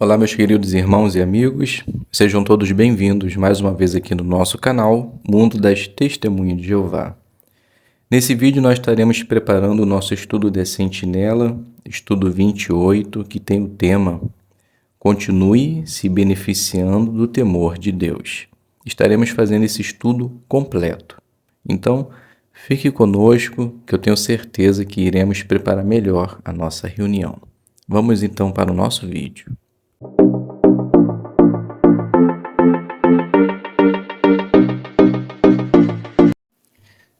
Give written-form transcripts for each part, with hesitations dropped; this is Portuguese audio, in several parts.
Olá, meus queridos irmãos e amigos, sejam todos bem-vindos mais uma vez aqui no nosso canal Mundo das Testemunhas de Jeová. Nesse vídeo nós estaremos preparando o nosso estudo de Sentinela, estudo 28, que tem o tema Continue se beneficiando do temor de Deus. Estaremos fazendo esse estudo completo. Então, fique conosco que eu tenho certeza que iremos preparar melhor a nossa reunião. Vamos então para o nosso vídeo.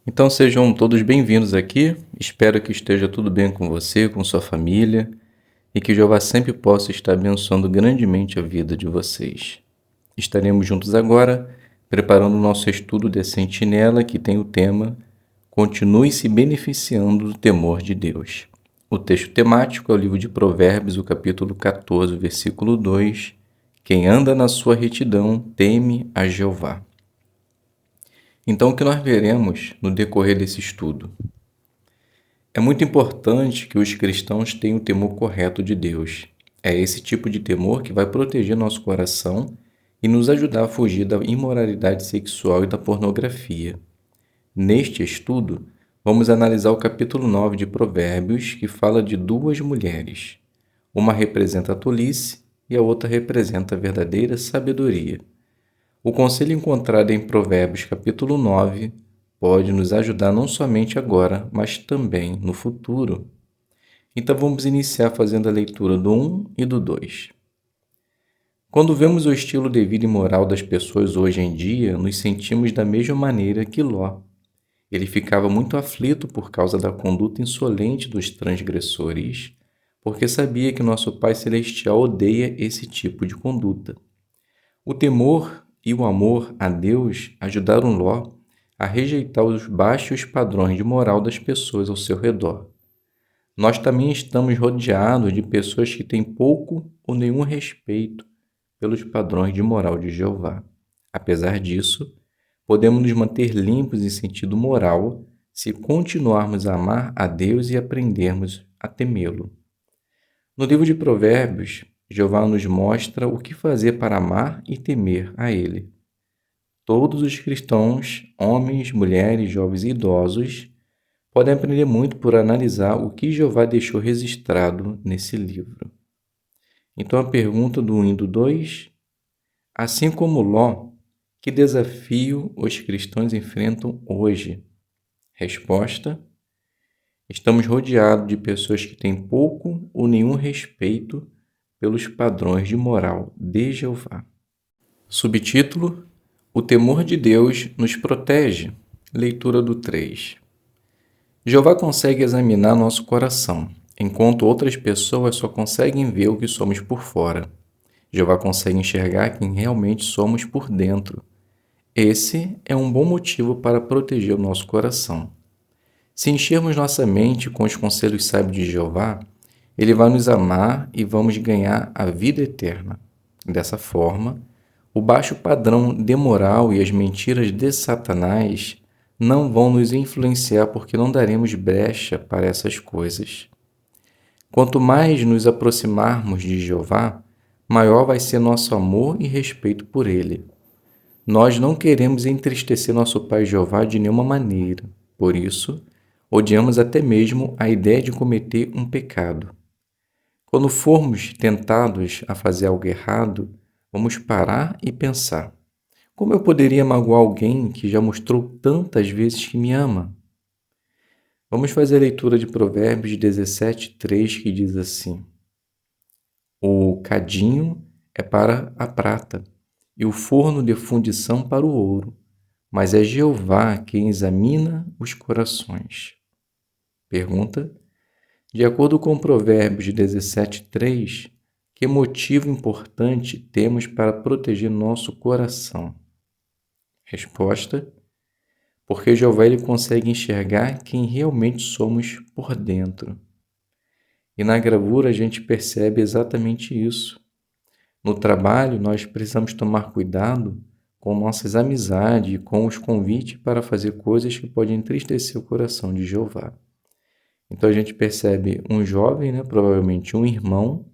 Então sejam todos bem-vindos aqui, espero que esteja tudo bem com você, com sua família e que Jeová sempre possa estar abençoando grandemente a vida de vocês. Estaremos juntos agora, preparando o nosso estudo de Sentinela, que tem o tema Continue se beneficiando do temor de Deus. O texto temático é o livro de Provérbios, o capítulo 14, versículo 2. Quem anda na sua retidão teme a Jeová. Então, o que nós veremos no decorrer desse estudo? É muito importante que os cristãos tenham o temor correto de Deus. É esse tipo de temor que vai proteger nosso coração e nos ajudar a fugir da imoralidade sexual e da pornografia. Neste estudo, vamos analisar o capítulo 9 de Provérbios, que fala de duas mulheres. Uma representa a tolice e a outra representa a verdadeira sabedoria. O conselho encontrado em Provérbios capítulo 9 pode nos ajudar não somente agora, mas também no futuro. Então vamos iniciar fazendo a leitura do 1 e do 2. Quando vemos o estilo de vida imoral das pessoas hoje em dia, nos sentimos da mesma maneira que Ló. Ele ficava muito aflito por causa da conduta insolente dos transgressores, porque sabia que nosso Pai Celestial odeia esse tipo de conduta. O temor e o amor a Deus ajudaram Ló a rejeitar os baixos padrões de moral das pessoas ao seu redor. Nós também estamos rodeados de pessoas que têm pouco ou nenhum respeito pelos padrões de moral de Jeová. Apesar disso, podemos nos manter limpos em sentido moral se continuarmos a amar a Deus e aprendermos a temê-lo. No livro de Provérbios, Jeová nos mostra o que fazer para amar e temer a Ele. Todos os cristãos, homens, mulheres, jovens e idosos, podem aprender muito por analisar o que Jeová deixou registrado nesse livro. Então a pergunta do 1 e do 2, assim como Ló, que desafio os cristãos enfrentam hoje? Resposta: estamos rodeados de pessoas que têm pouco ou nenhum respeito pelos padrões de moral de Jeová. Subtítulo: O temor de Deus nos protege. Leitura do 3. Jeová consegue examinar nosso coração, enquanto outras pessoas só conseguem ver o que somos por fora. Jeová consegue enxergar quem realmente somos por dentro. Esse é um bom motivo para proteger o nosso coração. Se enchermos nossa mente com os conselhos sábios de Jeová, Ele vai nos amar e vamos ganhar a vida eterna. Dessa forma, o baixo padrão de moral e as mentiras de Satanás não vão nos influenciar porque não daremos brecha para essas coisas. Quanto mais nos aproximarmos de Jeová, maior vai ser nosso amor e respeito por Ele. Nós não queremos entristecer nosso Pai Jeová de nenhuma maneira, por isso, odiamos até mesmo a ideia de cometer um pecado. Quando formos tentados a fazer algo errado, vamos parar e pensar: como eu poderia magoar alguém que já mostrou tantas vezes que me ama? Vamos fazer a leitura de Provérbios 17:3, que diz assim: o cadinho é para a prata e o forno de fundição para o ouro, mas é Jeová quem examina os corações. Pergunta: de acordo com Provérbios 17:3, que motivo importante temos para proteger nosso coração? Resposta: porque Jeová ele consegue enxergar quem realmente somos por dentro. E na gravura a gente percebe exatamente isso. No trabalho, nós precisamos tomar cuidado com nossas amizades e com os convites para fazer coisas que podem entristecer o coração de Jeová. Então a gente percebe um jovem, provavelmente um irmão,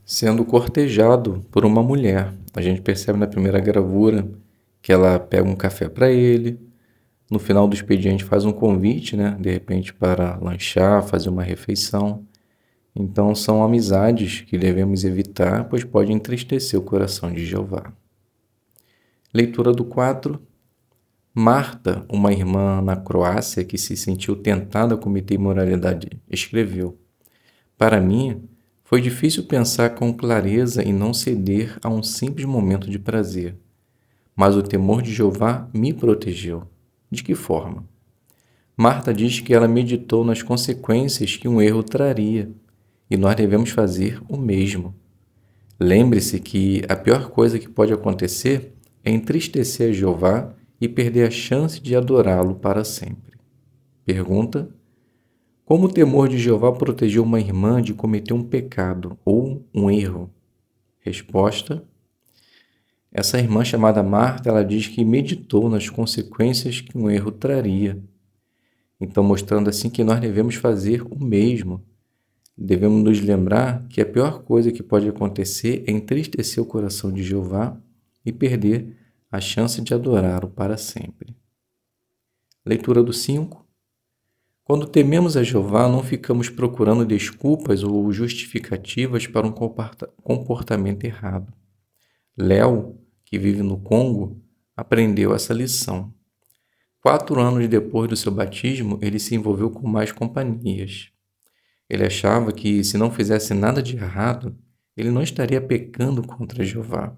sendo cortejado por uma mulher. A gente percebe na primeira gravura que ela pega um café para ele. No final do expediente faz um convite, né? De repente para lanchar, fazer uma refeição. Então são amizades que devemos evitar, pois pode entristecer o coração de Jeová. Leitura do 4. Marta, uma irmã na Croácia que se sentiu tentada a cometer imoralidade, escreveu: Para mim, foi difícil pensar com clareza e não ceder a um simples momento de prazer. Mas o temor de Jeová me protegeu. De que forma? Marta diz que ela meditou nas consequências que um erro traria, e nós devemos fazer o mesmo. Lembre-se que a pior coisa que pode acontecer é entristecer a Jeová e perder a chance de adorá-lo para sempre. Pergunta: como o temor de Jeová protegeu uma irmã de cometer um pecado ou um erro? Resposta: essa irmã chamada Marta, ela diz que meditou nas consequências que um erro traria. Então, mostrando assim que nós devemos fazer o mesmo. Devemos nos lembrar que a pior coisa que pode acontecer é entristecer o coração de Jeová e perder a chance de adorá-lo para sempre. Leitura do 5. Quando tememos a Jeová, não ficamos procurando desculpas ou justificativas para um comportamento errado. Léo, que vive no Congo, aprendeu essa lição. 4 anos depois do seu batismo, ele se envolveu com más companhias. Ele achava que, se não fizesse nada de errado, ele não estaria pecando contra Jeová.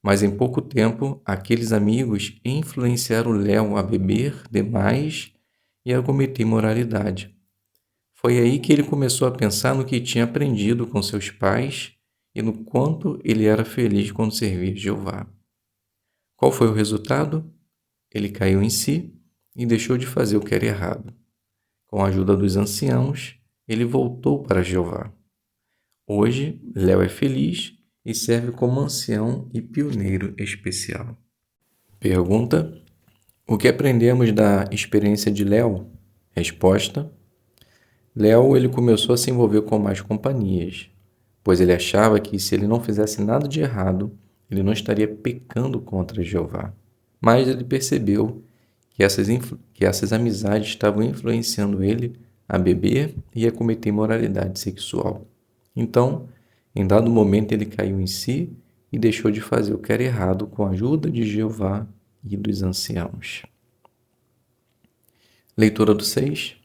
Mas em pouco tempo, aqueles amigos influenciaram Léo a beber demais e a cometer imoralidade. Foi aí que ele começou a pensar no que tinha aprendido com seus pais e no quanto ele era feliz quando servia Jeová. Qual foi o resultado? Ele caiu em si e deixou de fazer o que era errado. Com a ajuda dos anciãos, ele voltou para Jeová. Hoje, Léo é feliz e serve como ancião e pioneiro especial. Pergunta: o que aprendemos da experiência de Léo? Resposta: Léo ele começou a se envolver com más companhias, pois ele achava que, se ele não fizesse nada de errado, ele não estaria pecando contra Jeová. Mas ele percebeu que essas amizades estavam influenciando ele a beber e a cometer imoralidade sexual. Então, em dado momento, ele caiu em si e deixou de fazer o que era errado com a ajuda de Jeová e dos anciãos. Leitura do 6.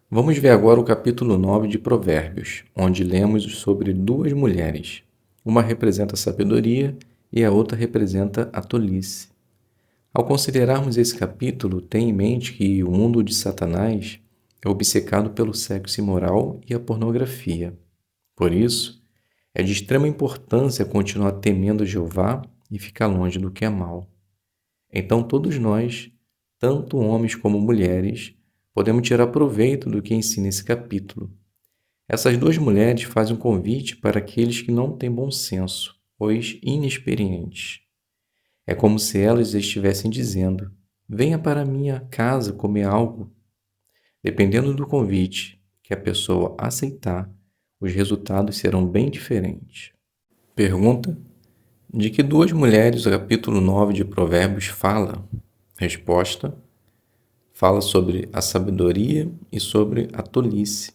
Vamos ver agora o capítulo 9 de Provérbios, onde lemos sobre 2 mulheres. Uma representa a sabedoria e a outra representa a tolice. Ao considerarmos esse capítulo, tenha em mente que o mundo de Satanás é obcecado pelo sexo imoral e a pornografia. Por isso, é de extrema importância continuar temendo Jeová e ficar longe do que é mal. Então todos nós, tanto homens como mulheres, podemos tirar proveito do que ensina esse capítulo. Essas 2 mulheres fazem um convite para aqueles que não têm bom senso, pois inexperientes. É como se elas estivessem dizendo: venha para minha casa comer algo. Dependendo do convite que a pessoa aceitar, os resultados serão bem diferentes. Pergunta: de que 2 mulheres o capítulo 9 de Provérbios fala? Resposta: fala sobre a sabedoria e sobre a tolice.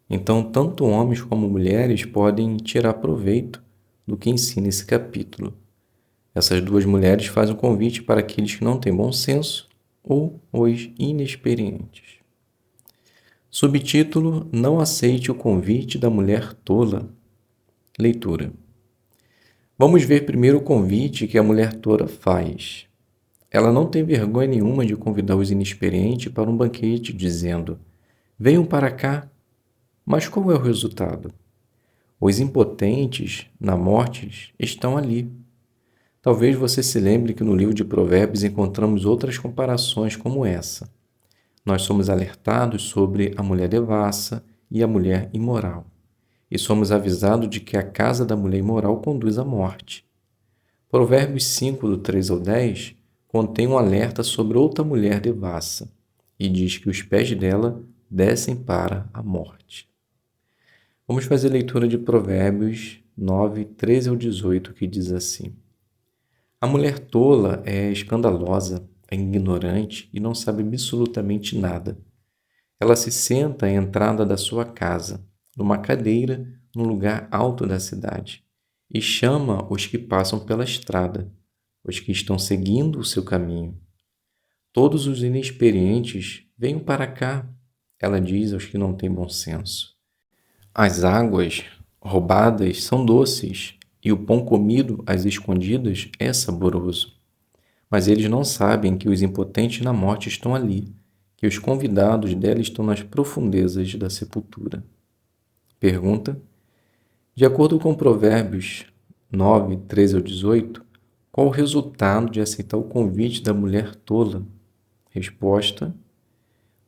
Então, tanto homens como mulheres podem tirar proveito do que ensina esse capítulo. Essas 2 mulheres fazem um convite para aqueles que não têm bom senso ou os inexperientes. Subtítulo: não aceite o convite da mulher tola. Leitura. Vamos ver primeiro o convite que a mulher tola faz. Ela não tem vergonha nenhuma de convidar os inexperientes para um banquete, dizendo: venham para cá. Mas qual é o resultado? Os impotentes na morte estão ali. Talvez você se lembre que no livro de Provérbios encontramos outras comparações como essa. Nós somos alertados sobre a mulher devassa e a mulher imoral, e somos avisados de que a casa da mulher imoral conduz à morte. Provérbios 5, do 3 ao 10, contém um alerta sobre outra mulher devassa, e diz que os pés dela descem para a morte. Vamos fazer a leitura de Provérbios 9, 13 ao 18, que diz assim: A mulher tola é escandalosa, é ignorante e não sabe absolutamente nada. Ela se senta à entrada da sua casa, numa cadeira no lugar alto da cidade, e chama os que passam pela estrada, os que estão seguindo o seu caminho. Todos os inexperientes venham para cá, ela diz aos que não têm bom senso. As águas roubadas são doces, e o pão comido às escondidas é saboroso. Mas eles não sabem que os impotentes na morte estão ali, que os convidados dela estão nas profundezas da sepultura. Pergunta: de acordo com Provérbios 9, 13 ao 18, qual o resultado de aceitar o convite da mulher tola? Resposta: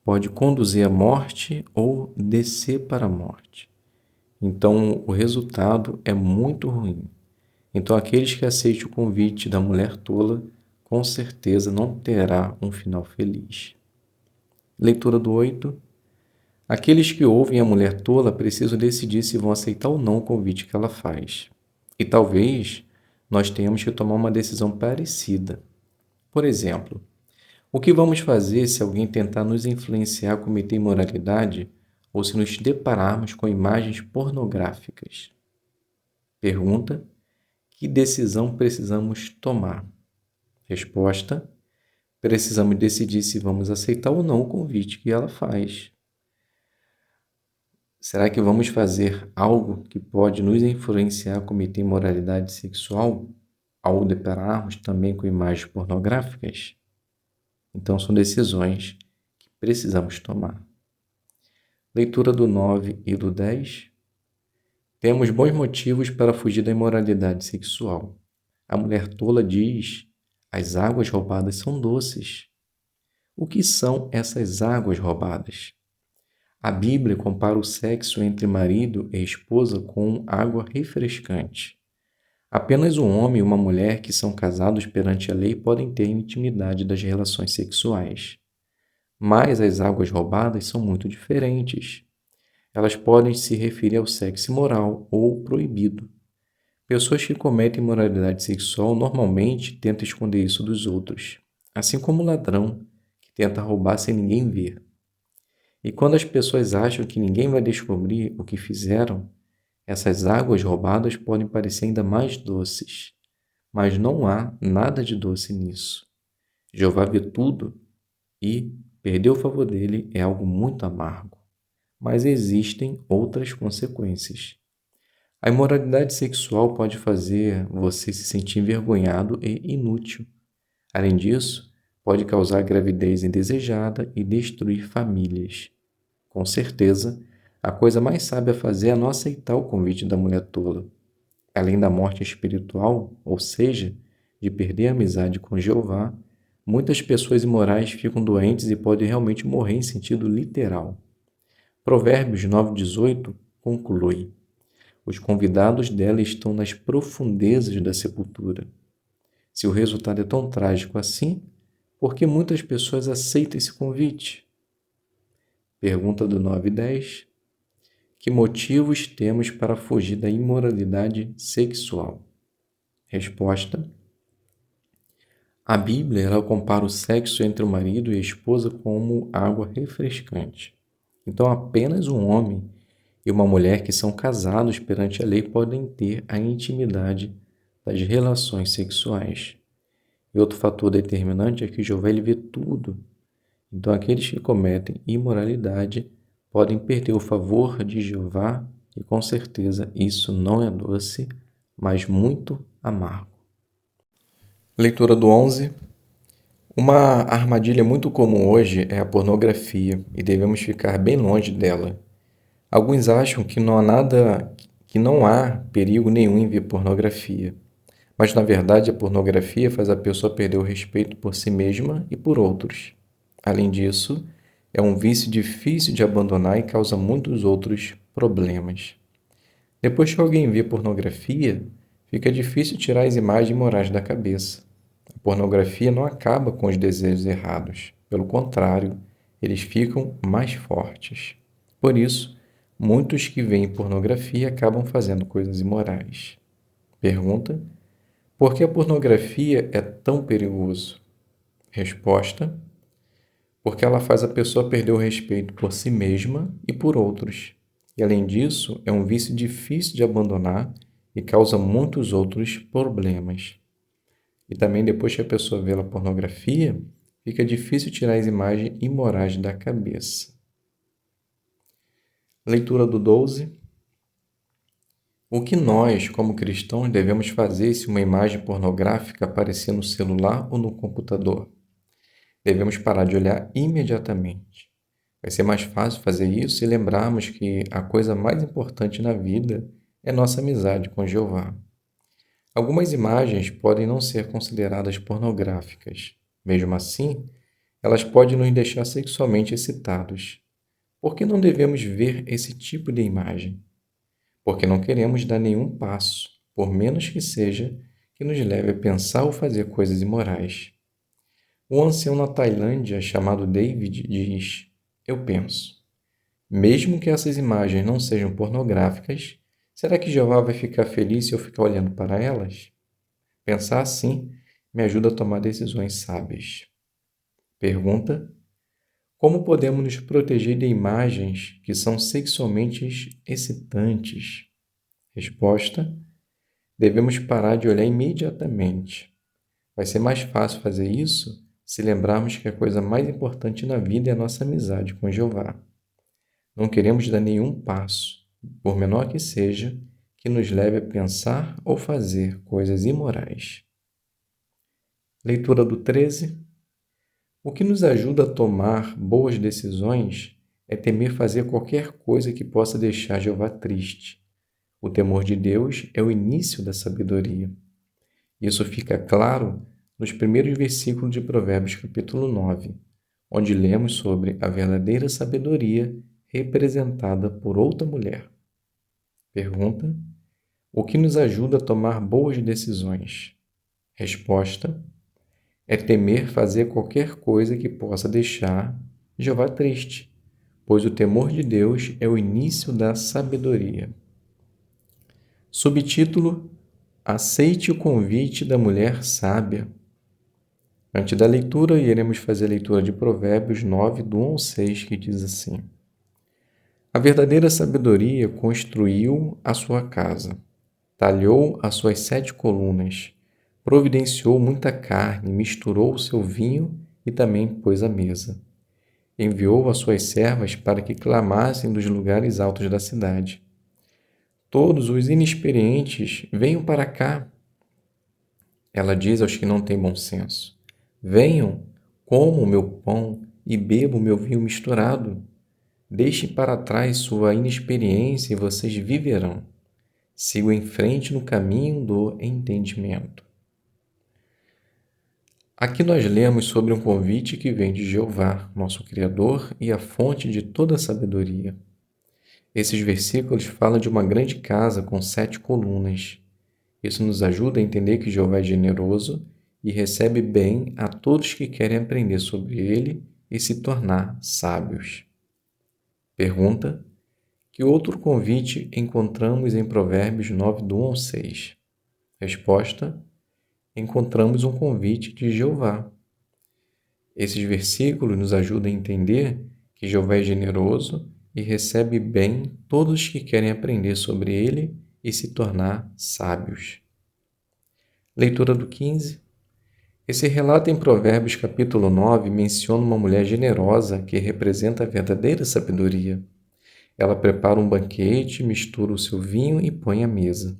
pode conduzir à morte ou descer para a morte. Então, o resultado é muito ruim. Então, aqueles que aceitem o convite da mulher tola, com certeza não terá um final feliz. Leitura do 8. Aqueles que ouvem a mulher tola precisam decidir se vão aceitar ou não o convite que ela faz. E talvez nós tenhamos que tomar uma decisão parecida. Por exemplo, o que vamos fazer se alguém tentar nos influenciar a cometer imoralidade ou se nos depararmos com imagens pornográficas? Pergunta: que decisão precisamos tomar? Resposta: precisamos decidir se vamos aceitar ou não o convite que ela faz. Será que vamos fazer algo que pode nos influenciar a cometer imoralidade sexual ao depararmos também com imagens pornográficas? Então, são decisões que precisamos tomar. Leitura do 9 e do 10. Temos bons motivos para fugir da imoralidade sexual. A mulher tola diz: as águas roubadas são doces. O que são essas águas roubadas? A Bíblia compara o sexo entre marido e esposa com água refrescante. Apenas um homem e uma mulher que são casados perante a lei podem ter intimidade das relações sexuais. Mas as águas roubadas são muito diferentes. Elas podem se referir ao sexo imoral ou proibido. Pessoas que cometem imoralidade sexual normalmente tentam esconder isso dos outros, assim como o ladrão que tenta roubar sem ninguém ver. E quando as pessoas acham que ninguém vai descobrir o que fizeram, essas águas roubadas podem parecer ainda mais doces, mas não há nada de doce nisso. Jeová vê tudo e perder o favor dele é algo muito amargo. Mas existem outras consequências. A imoralidade sexual pode fazer você se sentir envergonhado e inútil. Além disso, pode causar gravidez indesejada e destruir famílias. Com certeza, a coisa mais sábia a fazer é não aceitar o convite da mulher tola. Além da morte espiritual, ou seja, de perder a amizade com Jeová, muitas pessoas imorais ficam doentes e podem realmente morrer em sentido literal. Provérbios 9,18 conclui: os convidados dela estão nas profundezas da sepultura. Se o resultado é tão trágico assim, por que muitas pessoas aceitam esse convite? Pergunta do 9 e 10. Que motivos temos para fugir da imoralidade sexual? Resposta: a Bíblia ela compara o sexo entre o marido e a esposa como água refrescante. Então, apenas um homem e uma mulher que são casados perante a lei podem ter a intimidade das relações sexuais. E outro fator determinante é que Jeová ele vê tudo. Então, aqueles que cometem imoralidade podem perder o favor de Jeová e, com certeza, isso não é doce, mas muito amargo. Leitura do 11. Uma armadilha muito comum hoje é a pornografia e devemos ficar bem longe dela. Alguns acham que não há perigo nenhum em ver pornografia. Mas, na verdade, a pornografia faz a pessoa perder o respeito por si mesma e por outros. Além disso, é um vício difícil de abandonar e causa muitos outros problemas. Depois que alguém vê pornografia, fica difícil tirar as imagens imorais da cabeça. A pornografia não acaba com os desejos errados. Pelo contrário, eles ficam mais fortes. Por isso, Muitos que veem pornografia acabam fazendo coisas imorais. Pergunta: por que a pornografia é tão perigoso? Resposta: porque ela faz a pessoa perder o respeito por si mesma e por outros. E além disso, é um vício difícil de abandonar e causa muitos outros problemas. E também depois que a pessoa vê a pornografia, fica difícil tirar as imagens imorais da cabeça. Leitura do 12. O que nós, como cristãos, devemos fazer se uma imagem pornográfica aparecer no celular ou no computador? Devemos parar de olhar imediatamente. Vai ser mais fácil fazer isso se lembrarmos que a coisa mais importante na vida é nossa amizade com Jeová. Algumas imagens podem não ser consideradas pornográficas. Mesmo assim, elas podem nos deixar sexualmente excitados. Por que não devemos ver esse tipo de imagem? Porque não queremos dar nenhum passo, por menos que seja, que nos leve a pensar ou fazer coisas imorais. Um ancião na Tailândia chamado David diz: eu penso, mesmo que essas imagens não sejam pornográficas, será que Jeová vai ficar feliz se eu ficar olhando para elas? Pensar assim me ajuda a tomar decisões sábias. Pergunta: como podemos nos proteger de imagens que são sexualmente excitantes? Resposta: devemos parar de olhar imediatamente. Vai ser mais fácil fazer isso se lembrarmos que a coisa mais importante na vida é a nossa amizade com Jeová. Não queremos dar nenhum passo, por menor que seja, que nos leve a pensar ou fazer coisas imorais. Leitura do 13. O que nos ajuda a tomar boas decisões é temer fazer qualquer coisa que possa deixar Jeová triste. O temor de Deus é o início da sabedoria. Isso fica claro nos primeiros versículos de Provérbios capítulo 9, onde lemos sobre a verdadeira sabedoria representada por outra mulher. Pergunta: o que nos ajuda a tomar boas decisões? Resposta: é temer fazer qualquer coisa que possa deixar Jeová triste, pois o temor de Deus é o início da sabedoria. Subtítulo: aceite o convite da mulher sábia. Antes da leitura, iremos fazer a leitura de Provérbios 9, do 1 ao 6, que diz assim: a verdadeira sabedoria construiu a sua casa, talhou as suas 7 colunas, providenciou muita carne, misturou o seu vinho e também pôs à mesa. Enviou as suas servas para que clamassem dos lugares altos da cidade. Todos os inexperientes, venham para cá. Ela diz aos que não têm bom senso: venham, comam o meu pão e bebam o meu vinho misturado. Deixem para trás sua inexperiência e vocês viverão. Sigam em frente no caminho do entendimento. Aqui nós lemos sobre um convite que vem de Jeová, nosso Criador e a fonte de toda a sabedoria. Esses versículos falam de uma grande casa com 7 colunas. Isso nos ajuda a entender que Jeová é generoso e recebe bem a todos que querem aprender sobre ele e se tornar sábios. Pergunta: que outro convite encontramos em Provérbios 9, do 1 ao 6? Resposta: encontramos um convite de Jeová. Esses versículos nos ajudam a entender que Jeová é generoso e recebe bem todos os que querem aprender sobre ele e se tornar sábios. Leitura do 15. Esse relato em Provérbios capítulo 9 menciona uma mulher generosa que representa a verdadeira sabedoria. Ela prepara um banquete, mistura o seu vinho e põe à mesa.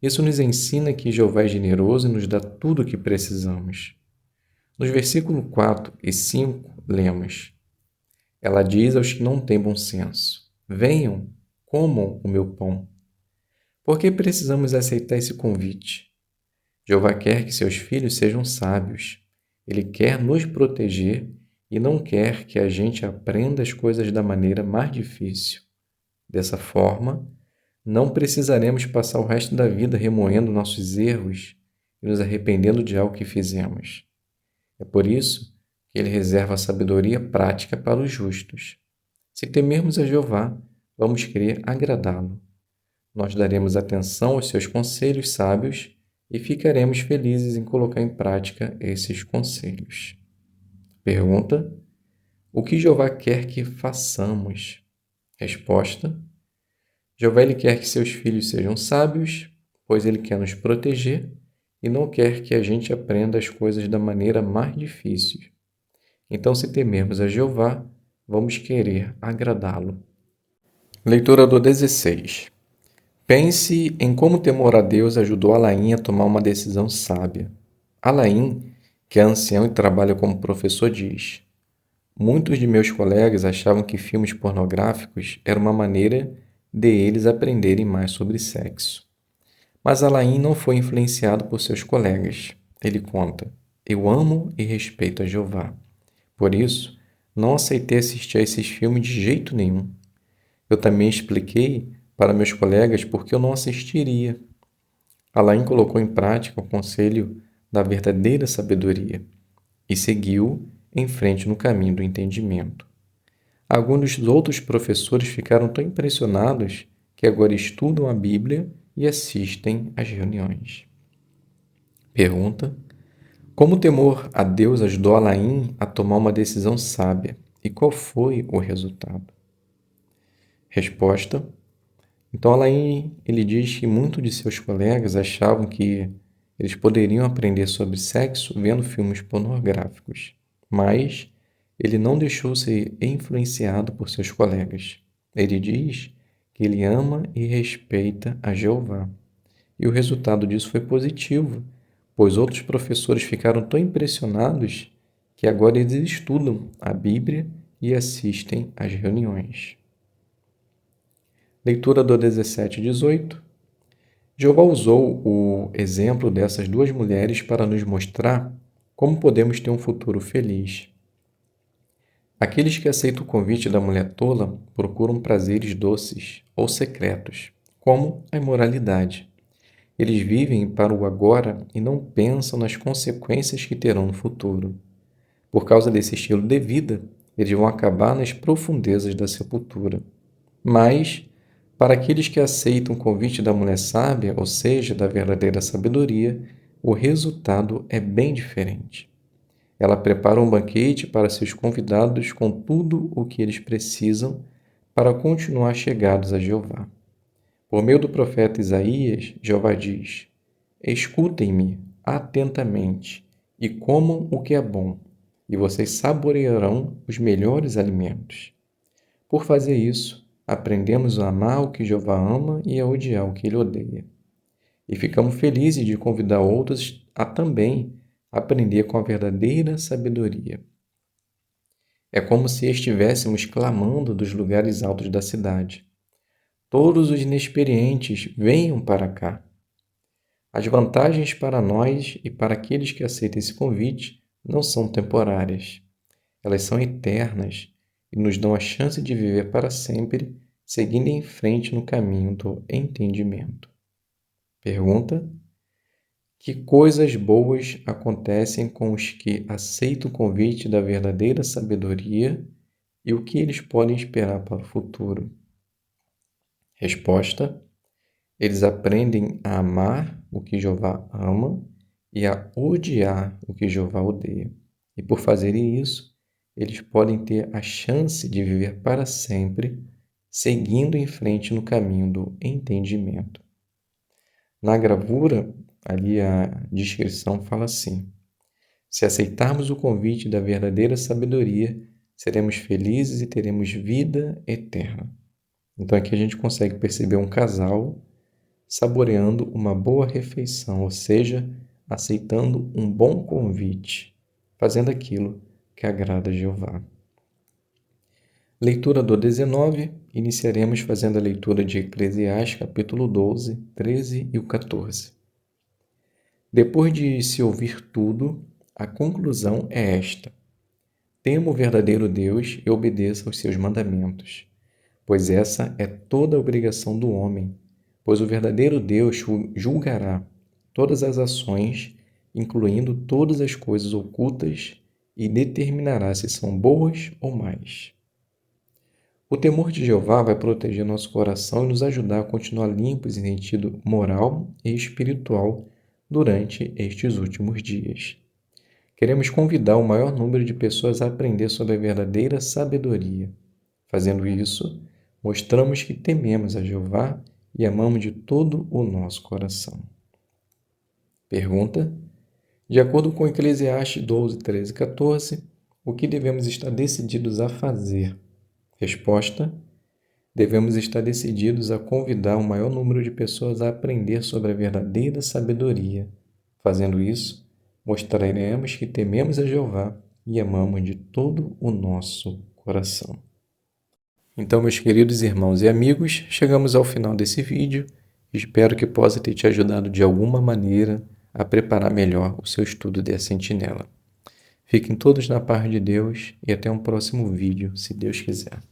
Isso nos ensina que Jeová é generoso e nos dá tudo o que precisamos. Nos versículos 4 e 5, lemos: ela diz aos que não têm bom senso: venham, comam o meu pão. Por que precisamos aceitar esse convite? Jeová quer que seus filhos sejam sábios. Ele quer nos proteger e não quer que a gente aprenda as coisas da maneira mais difícil. Dessa forma, não precisaremos passar o resto da vida remoendo nossos erros e nos arrependendo de algo que fizemos. É por isso que ele reserva a sabedoria prática para os justos. Se temermos a Jeová, vamos querer agradá-lo. Nós daremos atenção aos seus conselhos sábios e ficaremos felizes em colocar em prática esses conselhos. Pergunta: o que Jeová quer que façamos? Resposta: Jeová ele quer que seus filhos sejam sábios, pois ele quer nos proteger e não quer que a gente aprenda as coisas da maneira mais difícil. Então, se temermos a Jeová, vamos querer agradá-lo. Leitura do 16. Pense em como o temor a Deus ajudou Alain a tomar uma decisão sábia. Alain, que é ancião e trabalha como professor, diz: muitos de meus colegas achavam que filmes pornográficos era uma maneira de eles aprenderem mais sobre sexo. Mas Alain não foi influenciado por seus colegas. Ele conta: eu amo e respeito a Jeová. Por isso, não aceitei assistir a esses filmes de jeito nenhum. Eu também expliquei para meus colegas por que eu não assistiria. Alain colocou em prática o conselho da verdadeira sabedoria e seguiu em frente no caminho do entendimento. Alguns dos outros professores ficaram tão impressionados que agora estudam a Bíblia e assistem às reuniões. Pergunta: como o temor a Deus ajudou Alain a tomar uma decisão sábia e qual foi o resultado? Resposta: então Alain ele diz que muitos de seus colegas achavam que eles poderiam aprender sobre sexo vendo filmes pornográficos, mas ele não deixou ser influenciado por seus colegas. Ele diz que ele ama e respeita a Jeová. E o resultado disso foi positivo, pois outros professores ficaram tão impressionados que agora eles estudam a Bíblia e assistem às reuniões. Leitura do 17 e 18. Jeová usou o exemplo dessas duas mulheres para nos mostrar como podemos ter um futuro feliz. Aqueles que aceitam o convite da mulher tola procuram prazeres doces ou secretos, como a imoralidade. Eles vivem para o agora e não pensam nas consequências que terão no futuro. Por causa desse estilo de vida, eles vão acabar nas profundezas da sepultura. Mas, para aqueles que aceitam o convite da mulher sábia, ou seja, da verdadeira sabedoria, o resultado é bem diferente. Ela prepara um banquete para seus convidados com tudo o que eles precisam para continuar chegados a Jeová. Por meio do profeta Isaías, Jeová diz: escutem-me atentamente e comam o que é bom, e vocês saborearão os melhores alimentos. Por fazer isso, aprendemos a amar o que Jeová ama e a odiar o que ele odeia. E ficamos felizes de convidar outros a também aprender com a verdadeira sabedoria. É como se estivéssemos clamando dos lugares altos da cidade: todos os inexperientes, venham para cá. As vantagens para nós e para aqueles que aceitam esse convite não são temporárias. Elas são eternas e nos dão a chance de viver para sempre, seguindo em frente no caminho do entendimento. Pergunta: que coisas boas acontecem com os que aceitam o convite da verdadeira sabedoria e o que eles podem esperar para o futuro? Resposta: eles aprendem a amar o que Jeová ama e a odiar o que Jeová odeia. E por fazerem isso, eles podem ter a chance de viver para sempre, seguindo em frente no caminho do entendimento. Na gravura, ali a descrição fala assim: se aceitarmos o convite da verdadeira sabedoria, seremos felizes e teremos vida eterna. Então aqui a gente consegue perceber um casal saboreando uma boa refeição, ou seja, aceitando um bom convite, fazendo aquilo que agrada a Jeová. Leitura do 19, iniciaremos fazendo a leitura de Eclesiastes, capítulo 12, 13 e o 14. Depois de se ouvir tudo, a conclusão é esta: tema o verdadeiro Deus e obedeça aos seus mandamentos, pois essa é toda a obrigação do homem, pois o verdadeiro Deus julgará todas as ações, incluindo todas as coisas ocultas, e determinará se são boas ou más. O temor de Jeová vai proteger nosso coração e nos ajudar a continuar limpos em sentido moral e espiritual durante estes últimos dias. Queremos convidar o maior número de pessoas a aprender sobre a verdadeira sabedoria. Fazendo isso, mostramos que tememos a Jeová e amamos de todo o nosso coração. Pergunta: de acordo com Eclesiastes 12, 13 e 14, o que devemos estar decididos a fazer? Resposta: devemos estar decididos a convidar o maior número de pessoas a aprender sobre a verdadeira sabedoria. Fazendo isso, mostraremos que tememos a Jeová e amamos de todo o nosso coração. Então, meus queridos irmãos e amigos, chegamos ao final desse vídeo. Espero que possa ter te ajudado de alguma maneira a preparar melhor o seu estudo da Sentinela. Fiquem todos na paz de Deus e até um próximo vídeo, se Deus quiser.